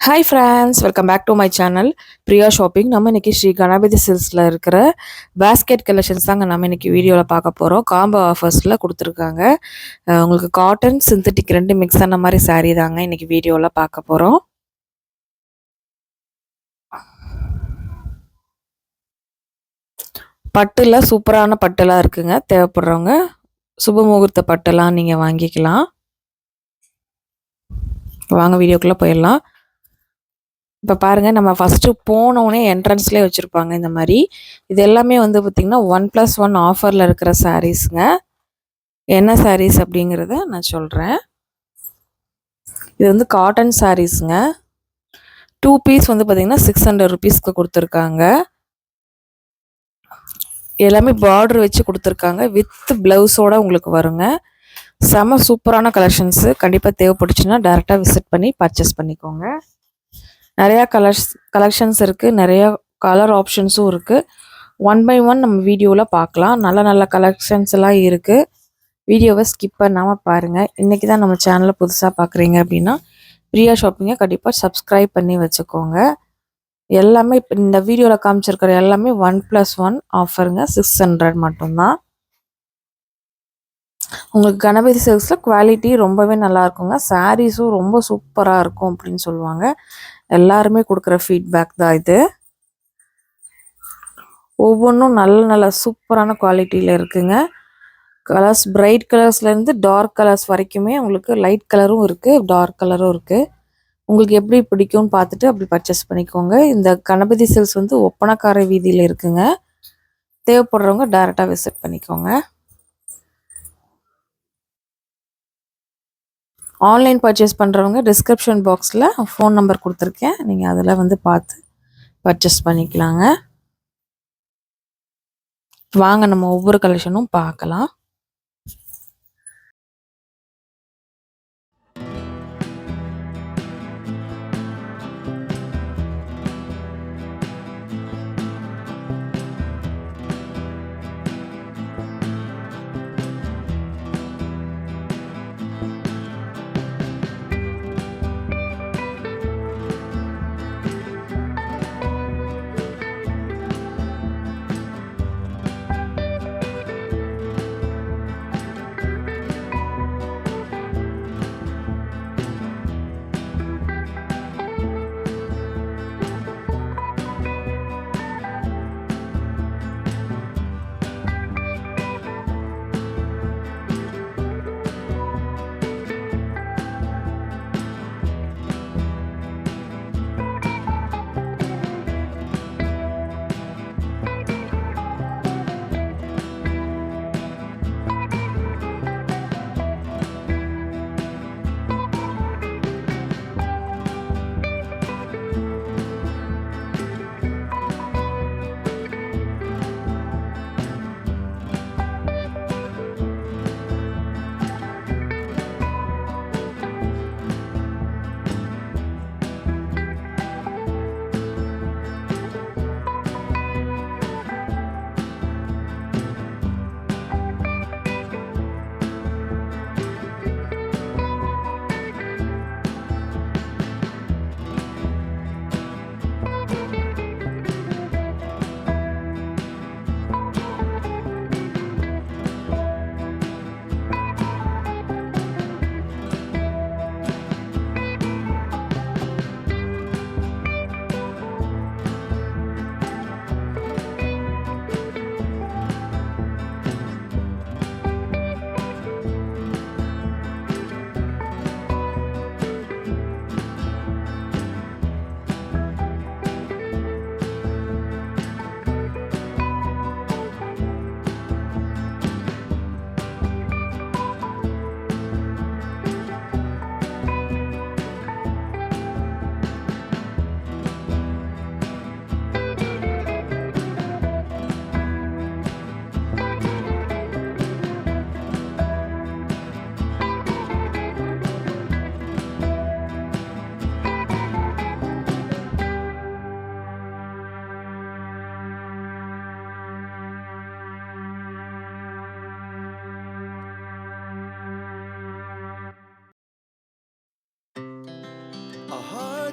Hi friends, welcome back to my channel Priya shopping. நம்ம இன்னைக்கு ஸ்ரீ கணபதி சில்ஸில் இருக்கிற பேஸ்கெட் கலெக்ஷன்ஸ் தாங்க நம்ம இன்னைக்கு வீடியோவில் பார்க்க போகிறோம். காம்போ ஆஃபர்ஸில் கொடுத்துருக்காங்க. உங்களுக்கு காட்டன் சிந்தட்டிக் ரெண்டு மிக்ஸ் ஆன மாதிரி saree தாங்க இன்னைக்கு வீடியோவில் பார்க்க போகிறோம். பட்டுல சூப்பரான பட்டுலாம் இருக்குங்க. தேவைப்படுறவங்க சுபமுகூர்த்த பட்டெல்லாம் நீங்கள் வாங்கிக்கலாம். வாங்க வீடியோக்குள்ளே போயிடலாம். இப்போ பாருங்கள், நம்ம ஃபஸ்ட்டு போனோடனே என்ட்ரன்ஸ்லேயே வச்சுருப்பாங்க இந்த மாதிரி. இது எல்லாமே வந்து பார்த்திங்கன்னா 1+1 ஆஃபரில் இருக்கிற சாரீஸுங்க. என்ன சாரீஸ் அப்படிங்கிறத நான் சொல்கிறேன். இது வந்து காட்டன் சாரீஸுங்க. 2 பீஸ் வந்து பார்த்திங்கன்னா 600 ருபீஸ்க்கு கொடுத்துருக்காங்க. எல்லாமே பார்டர் வச்சு கொடுத்துருக்காங்க. வித் ப்ளவுஸோடு உங்களுக்கு வருங்க. செம சூப்பரான கலெக்ஷன்ஸு. கண்டிப்பாக தேவைப்பட்டுச்சுன்னா டேரெக்டாக விசிட் பண்ணி பர்ச்சேஸ் பண்ணிக்கோங்க. நிறையா கலெக்ஷன்ஸ் இருக்குது. நிறையா கலர் ஆப்ஷன்ஸும் இருக்குது. 1 by 1 நம்ம வீடியோவில் பார்க்கலாம். நல்ல நல்ல கலெக்ஷன்ஸ் எல்லாம் இருக்குது. வீடியோவை ஸ்கிப் பண்ணாமல் பாருங்கள். இன்றைக்கி தான் நம்ம சேனலில் புதுசாக பார்க்குறீங்க அப்படின்னா பிரியா ஷாப்பிங்கை கண்டிப்பாக சப்ஸ்கிரைப் பண்ணி வச்சுக்கோங்க. எல்லாமே இப்போ இந்த வீடியோவில் காமிச்சிருக்கிற எல்லாமே 1+1 ஆஃபருங்க. 600 மட்டும்தான். உங்களுக்கு கணபதி சில்க்ஸில் குவாலிட்டி ரொம்பவே நல்லா இருக்குங்க. சாரீஸும் ரொம்ப சூப்பராக இருக்கும் அப்படின்னு சொல்லுவாங்க. எல்லாருமே கொடுக்குற ஃபீட்பேக் தான் இது. ஒவ்வொன்றும் நல்ல நல்ல சூப்பரான குவாலிட்டியில் இருக்குங்க. கலர்ஸ் பிரைட் கலர்ஸ்லேருந்து டார்க் கலர்ஸ் வரைக்குமே உங்களுக்கு லைட் கலரும் இருக்குது, டார்க் கலரும் இருக்குது. உங்களுக்கு எப்படி பிடிக்கும்னு பார்த்துட்டு அப்படி பர்ச்சேஸ் பண்ணிக்கோங்க. இந்த கணபதி சில்க்ஸ் வந்து ஒப்பனக்கார வீதியில் இருக்குங்க. தேவைப்படுறவங்க டைரெக்டாக விசிட் பண்ணிக்கோங்க. ஆன்லைன் பர்ச்சேஸ் பண்ணுறவங்க டிஸ்கிரிப்ஷன் பாக்ஸில் ஃபோன் நம்பர் கொடுத்துருக்கேன். நீங்கள் அதில் வந்து பார்த்து பர்ச்சேஸ் பண்ணிக்கலாங்க. வாங்க நம்ம ஒவ்வொரு கலெக்ஷனும் பார்க்கலாம்.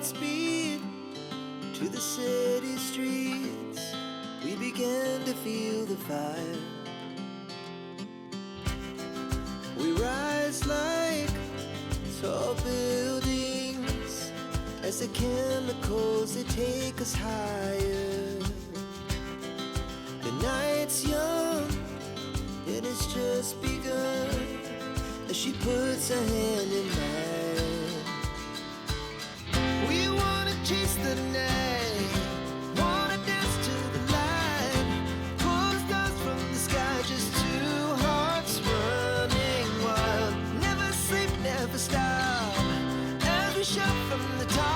speed to the city streets. We began to feel the fire. We rise like tall buildings as the chemicals, they take us higher. The night's young and it's just begun as she puts her hand in mine. We wanna chase the night, wanna dance to the light, pull stars from the sky, just two hearts running wild. Never sleep, never stop, as we shout from the top.